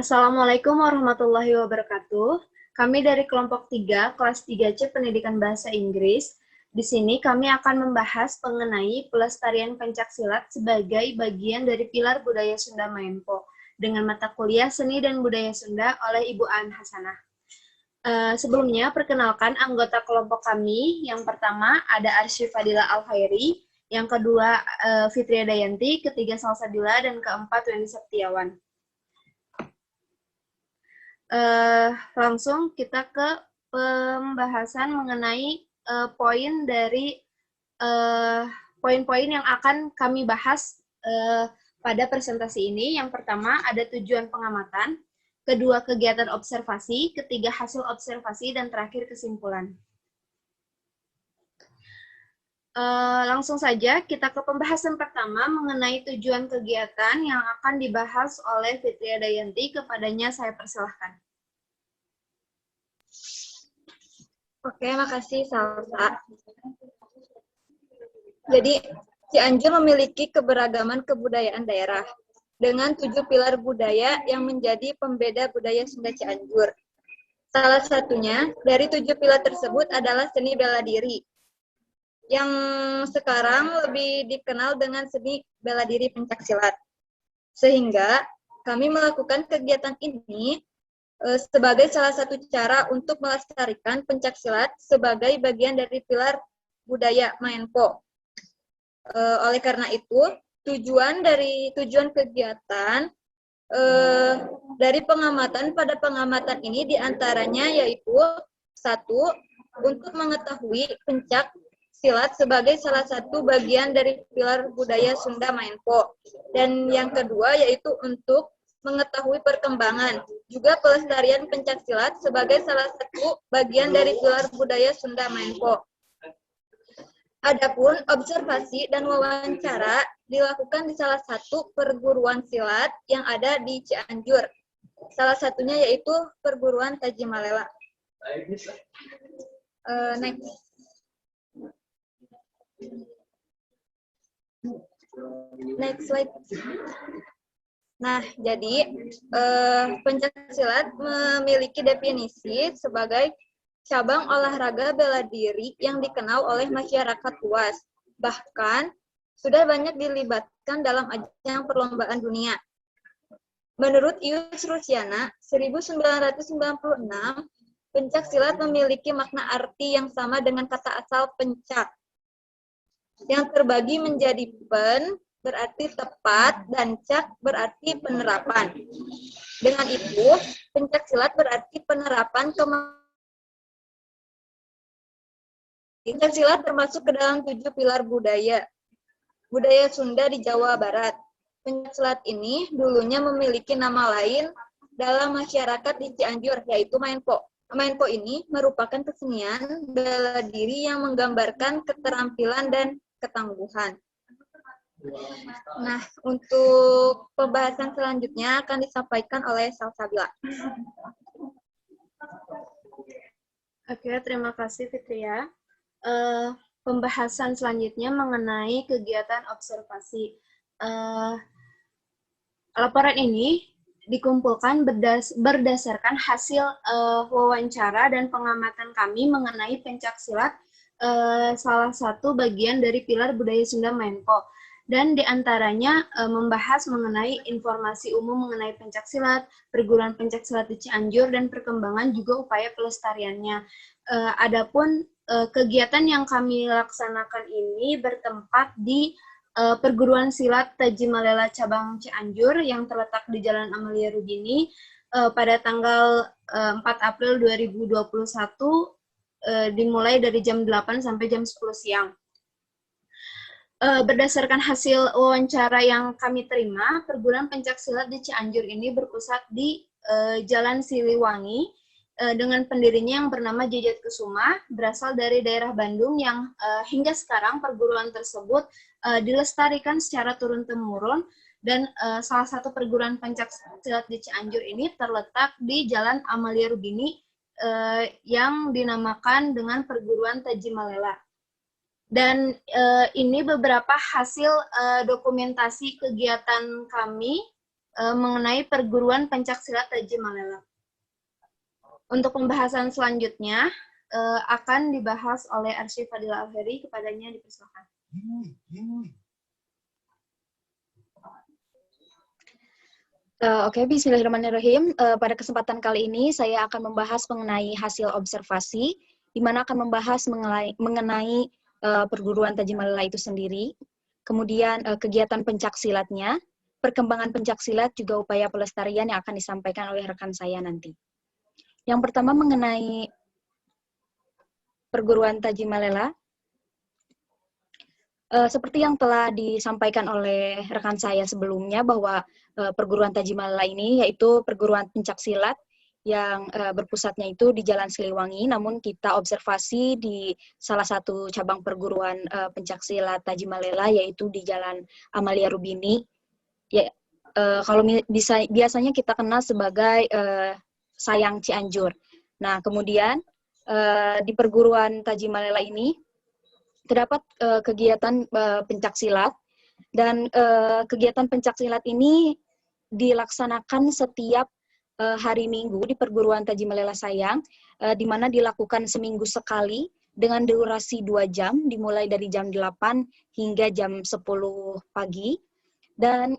Assalamualaikum warahmatullahi wabarakatuh. Kami dari kelompok 3, kelas 3C Pendidikan Bahasa Inggris. Di sini kami akan membahas mengenai pelestarian pencaksilat sebagai bagian dari pilar budaya Sunda Maempo dengan mata kuliah Seni dan Budaya Sunda oleh Ibu An Hasanah. Sebelumnya, perkenalkan anggota kelompok kami. Yang pertama ada Arsy Fadila Al-Khairi, yang kedua Fitria Dayanti, ketiga Salsabila, dan keempat Wendy Septiawan. Langsung kita ke pembahasan mengenai poin dari poin-poin yang akan kami bahas pada presentasi ini. Yang pertama ada tujuan pengamatan, kedua kegiatan observasi, ketiga hasil observasi, dan terakhir kesimpulan. Langsung saja kita ke pembahasan pertama mengenai tujuan kegiatan yang akan dibahas oleh Fitria Dayanti. Kepadanya saya persilahkan. Oke, makasih Salsa. Jadi, Cianjur memiliki keberagaman kebudayaan daerah dengan 7 pilar budaya yang menjadi pembeda budaya Sunda Cianjur. Salah satunya dari 7 pilar tersebut adalah seni bela diri, yang sekarang lebih dikenal dengan seni bela diri pencaksilat. Sehingga kami melakukan kegiatan ini sebagai salah satu cara untuk melestarikan pencaksilat sebagai bagian dari pilar budaya Maempo. Oleh karena itu, tujuan kegiatan dari pengamatan pada pengamatan ini diantaranya yaitu satu, untuk mengetahui pencak silat sebagai salah satu bagian dari pilar budaya Sunda Maempo. Dan yang kedua yaitu untuk mengetahui perkembangan, juga pelestarian pencaksilat sebagai salah satu bagian dari pilar budaya Sunda Maempo. Adapun observasi dan wawancara dilakukan di salah satu perguruan silat yang ada di Cianjur. Salah satunya yaitu perguruan Tajimalela. Next. Next slide. Nah, jadi pencaksilat memiliki definisi sebagai cabang olahraga bela diri yang dikenal oleh masyarakat luas. Bahkan, sudah banyak dilibatkan dalam ajang perlombaan dunia. Menurut Ius Rusiana, 1996, pencaksilat memiliki makna arti yang sama dengan kata asal pencak, yang terbagi menjadi pen, berarti tepat, dan cak berarti penerapan. Dengan itu, pencaksilat berarti penerapan Pencaksilat termasuk ke dalam 7 pilar budaya Sunda di Jawa Barat. Pencaksilat ini dulunya memiliki nama lain dalam masyarakat di Cianjur, yaitu Maempo. Maempo ini merupakan kesenian bela diri yang menggambarkan keterampilan dan ketangguhan. Nah, untuk pembahasan selanjutnya akan disampaikan oleh Salsabila. Oke, terima kasih Fitria. Pembahasan selanjutnya mengenai kegiatan observasi. Laporan ini dikumpulkan berdasarkan hasil wawancara dan pengamatan kami mengenai pencaksilat, salah satu bagian dari pilar budaya Sunda Maempo. Dan diantaranya membahas mengenai informasi umum mengenai pencaksilat, perguruan pencaksilat di Cianjur, dan perkembangan juga upaya pelestariannya. Adapun kegiatan yang kami laksanakan ini bertempat di perguruan silat Tajimalela Cabang Cianjur yang terletak di Jalan Amalia Rugini pada tanggal 4 April 2021 dimulai dari jam 8 sampai jam 10 siang. Berdasarkan hasil wawancara yang kami terima, perguruan pencaksilat di Cianjur ini berpusat di Jalan Siliwangi dengan pendirinya yang bernama Jejat Kusuma, berasal dari daerah Bandung yang hingga sekarang perguruan tersebut dilestarikan secara turun-temurun, dan salah satu perguruan pencaksilat di Cianjur ini terletak di Jalan Amalia Rugini yang dinamakan dengan perguruan Tajimalela. Dan ini beberapa hasil dokumentasi kegiatan kami mengenai perguruan pencaksilat Tajimalela. Untuk pembahasan selanjutnya akan dibahas oleh Arsyif Fadila Alheri, kepadanya dipersilakan. Oke, bismillahirrahmanirrahim. Pada kesempatan kali ini saya akan membahas mengenai hasil observasi, di mana akan membahas mengenai perguruan Tajimalela itu sendiri, kemudian kegiatan pencaksilatnya, perkembangan pencaksilat, juga upaya pelestarian yang akan disampaikan oleh rekan saya nanti. Yang pertama mengenai perguruan Tajimalela, seperti yang telah disampaikan oleh rekan saya sebelumnya bahwa perguruan Tajimalela ini yaitu perguruan pencaksilat yang berpusatnya itu di Jalan Siliwangi, namun kita observasi di salah satu cabang perguruan pencaksilat Tajimalela yaitu di Jalan Amalia Rubini. Ya, kalau biasanya kita kenal sebagai Sayang Cianjur. Nah, kemudian di perguruan Tajimalela ini terdapat kegiatan pencaksilat, dan kegiatan pencaksilat ini dilaksanakan setiap hari Minggu di perguruan Tajimalela Sayang, di mana dilakukan seminggu sekali dengan durasi 2 jam, dimulai dari jam 8 hingga jam 10 pagi. Dan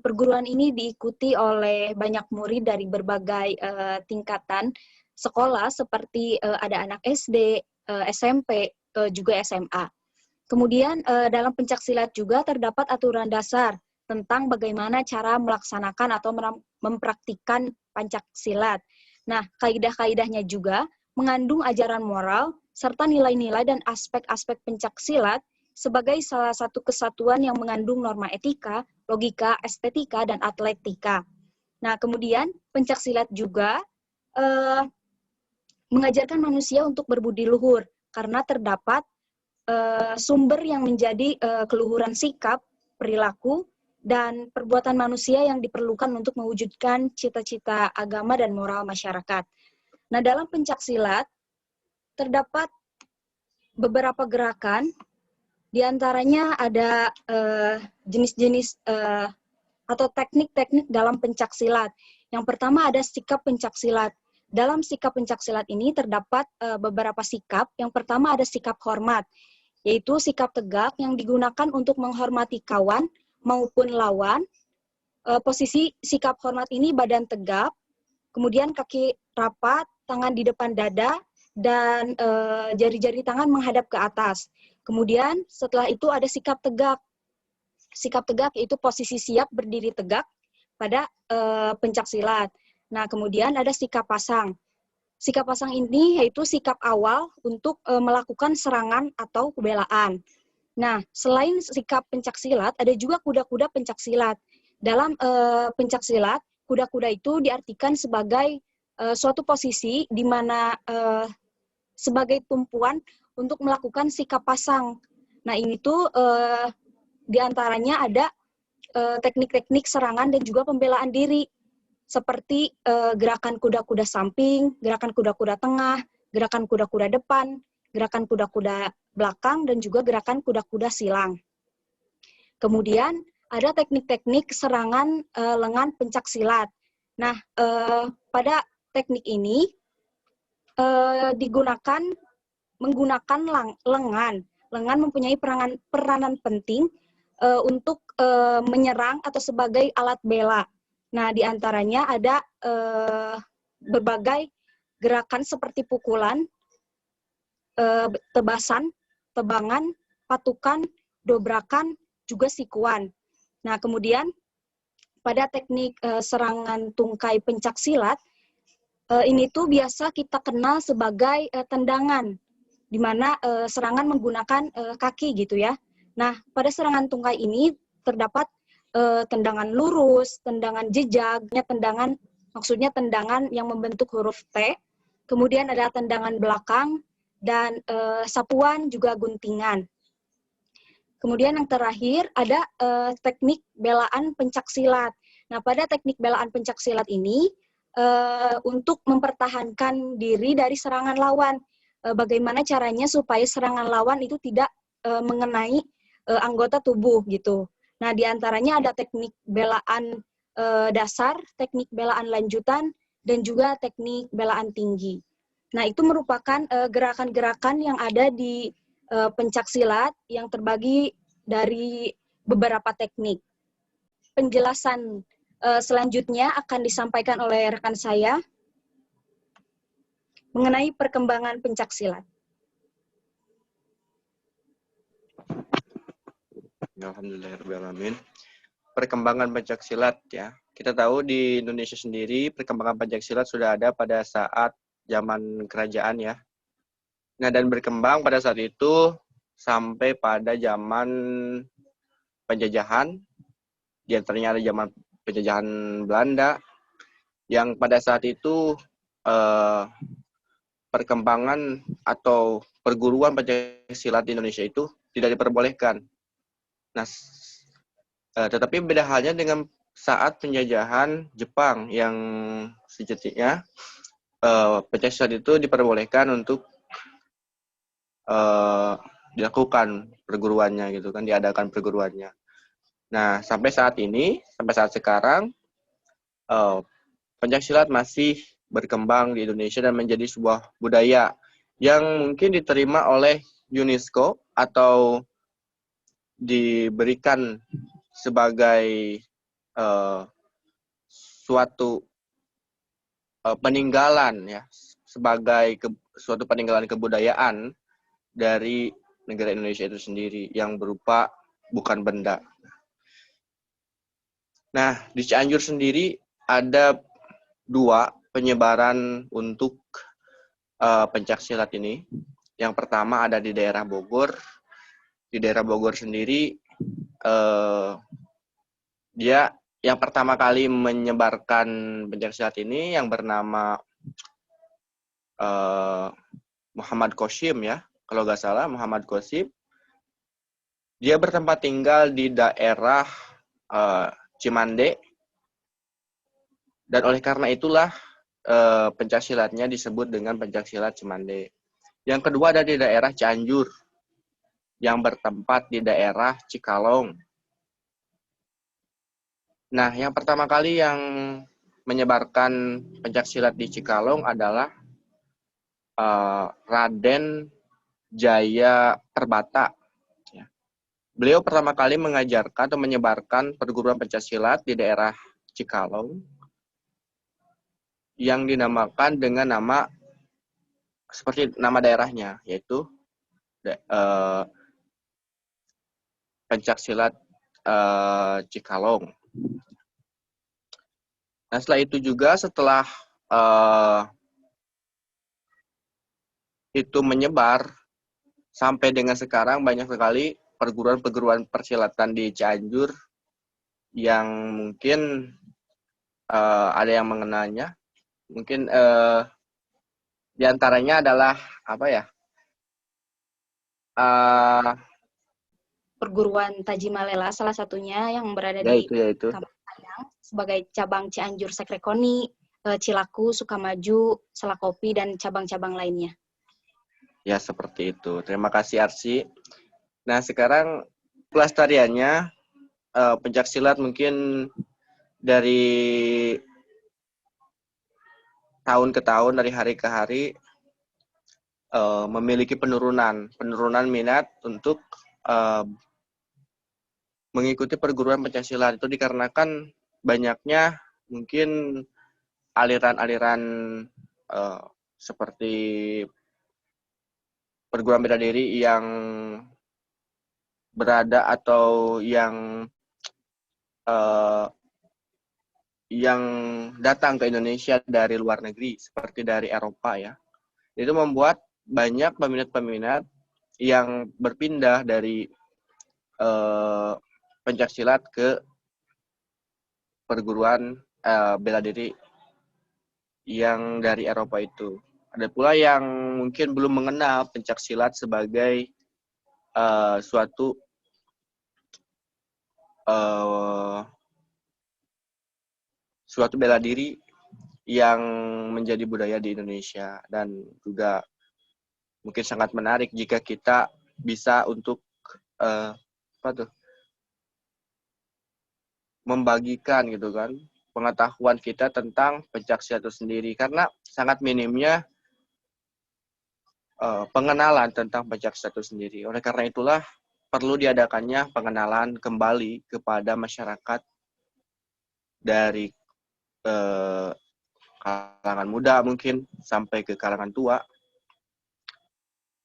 perguruan ini diikuti oleh banyak murid dari berbagai tingkatan sekolah, seperti ada anak SD, SMP, juga SMA. Kemudian dalam pencaksilat juga terdapat aturan dasar tentang bagaimana cara melaksanakan atau mempraktikkan pencaksilat. Nah, kaidah-kaidahnya juga mengandung ajaran moral serta nilai-nilai dan aspek-aspek pencaksilat sebagai salah satu kesatuan yang mengandung norma etika, logika, estetika, dan atletika. Nah, kemudian pencaksilat juga mengajarkan manusia untuk berbudi luhur, karena terdapat sumber yang menjadi keluhuran sikap, perilaku, dan perbuatan manusia yang diperlukan untuk mewujudkan cita-cita agama dan moral masyarakat. Nah, dalam pencaksilat terdapat beberapa gerakan, di antaranya ada jenis-jenis atau teknik-teknik dalam pencaksilat. Yang pertama ada sikap pencaksilat. Dalam sikap pencaksilat ini terdapat beberapa sikap. Yang pertama ada sikap hormat, yaitu sikap tegak yang digunakan untuk menghormati kawan maupun lawan. Posisi sikap hormat ini badan tegap, kemudian kaki rapat, tangan di depan dada, dan jari-jari tangan menghadap ke atas. Kemudian setelah itu ada sikap tegak. Sikap tegak yaitu posisi siap berdiri tegak pada pencaksilat. Nah, kemudian ada sikap pasang. Sikap pasang ini yaitu sikap awal untuk melakukan serangan atau pembelaan. Nah, selain sikap pencaksilat, ada juga kuda-kuda pencaksilat. Dalam pencaksilat, kuda-kuda itu diartikan sebagai suatu posisi di mana sebagai tumpuan untuk melakukan sikap pasang. Nah, ini tuh diantaranya ada teknik-teknik serangan dan juga pembelaan diri, seperti gerakan kuda-kuda samping, gerakan kuda-kuda tengah, gerakan kuda-kuda depan, gerakan kuda-kuda belakang, dan juga gerakan kuda-kuda silang. Kemudian ada teknik-teknik serangan lengan pencaksilat. Nah, pada teknik ini menggunakan lengan. Lengan mempunyai peranan penting untuk menyerang atau sebagai alat bela. Nah, di antaranya ada berbagai gerakan seperti pukulan, tebasan, tebangan, patukan, dobrakan, juga sikuan. Nah, kemudian pada teknik serangan tungkai pencaksilat, ini tuh biasa kita kenal sebagai tendangan, di mana serangan menggunakan kaki gitu ya. Nah, pada serangan tungkai ini terdapat tendangan lurus, tendangan jejak, maksudnya tendangan yang membentuk huruf T, kemudian ada tendangan belakang, dan sapuan juga guntingan. Kemudian yang terakhir ada teknik belaan pencaksilat. Nah, pada teknik belaan pencaksilat ini, untuk mempertahankan diri dari serangan lawan. Bagaimana caranya supaya serangan lawan itu tidak mengenai anggota tubuh gitu. Nah, di antaranya ada teknik belaan dasar, teknik belaan lanjutan, dan juga teknik belaan tinggi. Nah, itu merupakan gerakan-gerakan yang ada di pencaksilat yang terbagi dari beberapa teknik. Penjelasan selanjutnya akan disampaikan oleh rekan saya mengenai perkembangan pencaksilat. Alhamdulillahirrahmanirrahim. Perkembangan pencaksilat ya. Kita tahu di Indonesia sendiri perkembangan pencaksilat sudah ada pada saat zaman kerajaan ya. Nah, dan berkembang pada saat itu sampai pada zaman penjajahan. Di antaranya ada zaman penjajahan Belanda yang pada saat itu perkembangan atau perguruan pencaksilat di Indonesia itu tidak diperbolehkan. Nah, tetapi beda halnya dengan saat penjajahan Jepang yang sejatinya pencaksilat itu diperbolehkan untuk dilakukan perguruannya gitu kan, diadakan perguruannya. Nah, sampai saat ini, sampai saat sekarang pencaksilat masih berkembang di Indonesia dan menjadi sebuah budaya yang mungkin diterima oleh UNESCO atau diberikan sebagai suatu peninggalan ya, sebagai suatu peninggalan kebudayaan dari negara Indonesia itu sendiri yang berupa bukan benda. Nah, di Cianjur sendiri ada 2 penyebaran untuk pencaksilat ini. Yang pertama ada di daerah Bogor. Di daerah Bogor sendiri dia yang pertama kali menyebarkan pencaksilat ini yang bernama Muhammad Qasim ya, kalau nggak salah Muhammad Qasim. Dia bertempat tinggal di daerah Cimande, dan oleh karena itulah pencaksilatnya disebut dengan pencaksilat Cimande. Yang kedua ada di daerah Cianjur yang bertempat di daerah Cikalong. Nah, yang pertama kali yang menyebarkan pencaksilat di Cikalong adalah Raden Jaya Perbata. Beliau pertama kali mengajarkan atau menyebarkan perguruan pencaksilat di daerah Cikalong yang dinamakan dengan nama seperti nama daerahnya, yaitu pencaksilat Cikalong. Nah, setelah itu juga setelah itu menyebar sampai dengan sekarang banyak sekali perguruan-perguruan persilatan di Cianjur yang mungkin ada yang mengenalnya. Mungkin diantaranya adalah apa ya? Perguruan Tajimalela salah satunya yang berada di Kampung Sayang sebagai cabang Cianjur Sekrekoni, Cilaku, Sukamaju, Salakopi, dan cabang-cabang lainnya. Ya, seperti itu. Terima kasih Arsy. Nah, sekarang pelestariannya pencaksilat mungkin dari tahun ke tahun, dari hari ke hari memiliki penurunan minat untuk mengikuti perguruan pencaksilat. Itu dikarenakan banyaknya mungkin aliran-aliran seperti perguruan bela diri yang berada atau yang datang ke Indonesia dari luar negeri seperti dari Eropa ya. Itu membuat banyak peminat-peminat yang berpindah dari pencaksilat ke perguruan bela diri yang dari Eropa itu. Ada pula yang mungkin belum mengenal pencaksilat sebagai suatu bela diri yang menjadi budaya di Indonesia, dan juga mungkin sangat menarik jika kita bisa untuk membagikan gitu kan pengetahuan kita tentang pencaksilat itu sendiri, karena sangat minimnya pengenalan tentang pencaksilat itu sendiri. Oleh karena itulah perlu diadakannya pengenalan kembali kepada masyarakat dari kalangan muda mungkin sampai ke kalangan tua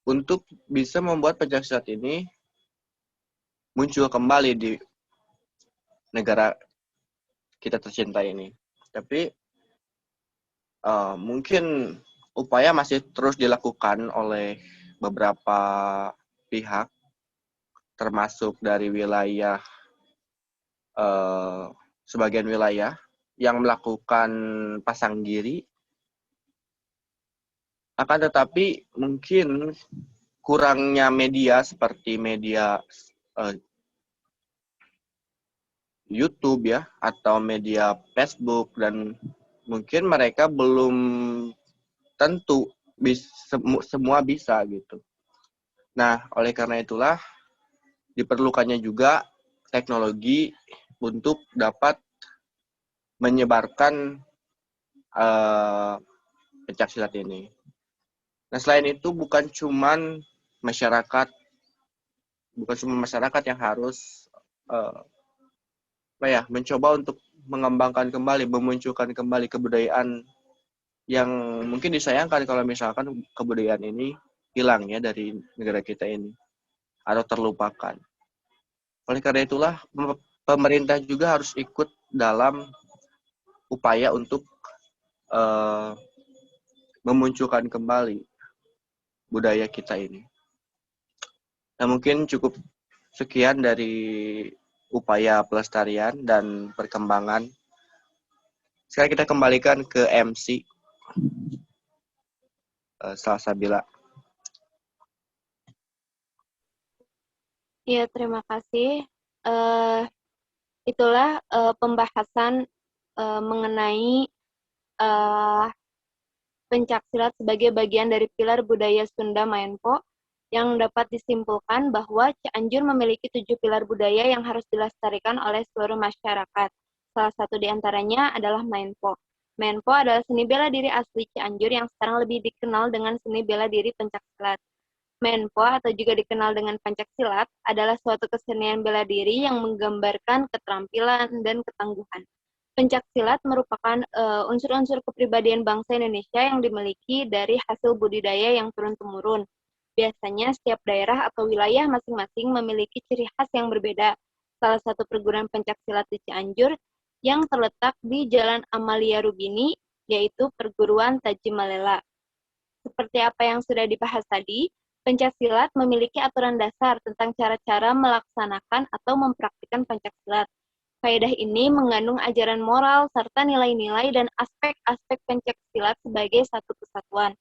untuk bisa membuat pencaksilat ini muncul kembali di negara kita tercinta ini. Tapi mungkin upaya masih terus dilakukan oleh beberapa pihak, termasuk dari wilayah sebagian wilayah yang melakukan pasang diri. Akan tetapi mungkin kurangnya media seperti media YouTube ya, atau media Facebook, dan mungkin mereka belum tentu semua bisa gitu. Nah, oleh karena itulah diperlukannya juga teknologi untuk dapat menyebarkan pencaksilat ini. Nah, selain itu bukan cuma masyarakat yang harus mencoba untuk mengembangkan kembali, memunculkan kembali kebudayaan yang mungkin disayangkan kalau misalkan kebudayaan ini hilang ya dari negara kita ini atau terlupakan. Oleh karena itulah pemerintah juga harus ikut dalam upaya untuk memunculkan kembali budaya kita ini. Nah, mungkin cukup sekian dari upaya pelestarian dan perkembangan. Sekarang kita kembalikan ke MC Salsabila. Ya, terima kasih. Itulah pembahasan mengenai pencaksilat sebagai bagian dari pilar budaya Sunda Maenpo, yang dapat disimpulkan bahwa Cianjur memiliki 7 pilar budaya yang harus dilestarikan oleh seluruh masyarakat. Salah satu di antaranya adalah Maenpo. Maenpo adalah seni bela diri asli Cianjur yang sekarang lebih dikenal dengan seni bela diri pencaksilat. Maenpo atau juga dikenal dengan pencaksilat adalah suatu kesenian bela diri yang menggambarkan keterampilan dan ketangguhan. Pencaksilat merupakan unsur-unsur kepribadian bangsa Indonesia yang dimiliki dari hasil budidaya yang turun-temurun. Biasanya setiap daerah atau wilayah masing-masing memiliki ciri khas yang berbeda. Salah satu perguruan pencaksilat di Cianjur yang terletak di Jalan Amalia Rubini, yaitu Perguruan Taji Malela. Seperti apa yang sudah dibahas tadi, pencaksilat memiliki aturan dasar tentang cara-cara melaksanakan atau mempraktikkan pencaksilat. Faedah ini mengandung ajaran moral serta nilai-nilai dan aspek-aspek pencaksilat sebagai satu kesatuan.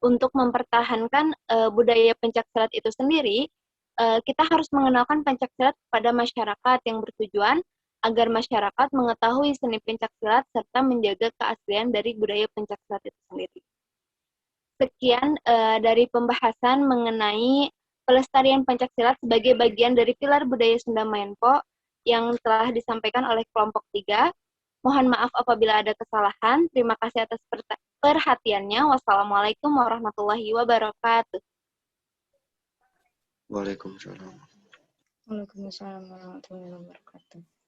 Untuk mempertahankan budaya pencaksilat itu sendiri, kita harus mengenalkan pencaksilat kepada masyarakat yang bertujuan agar masyarakat mengetahui seni pencaksilat serta menjaga keaslian dari budaya pencaksilat itu sendiri. Sekian dari pembahasan mengenai pelestarian pencaksilat sebagai bagian dari pilar budaya Sunda Maenpo yang telah disampaikan oleh kelompok 3. Mohon maaf apabila ada kesalahan. Terima kasih atas perhatiannya. Wassalamualaikum warahmatullahi wabarakatuh. Waalaikumsalam. Waalaikumsalam warahmatullahi wabarakatuh.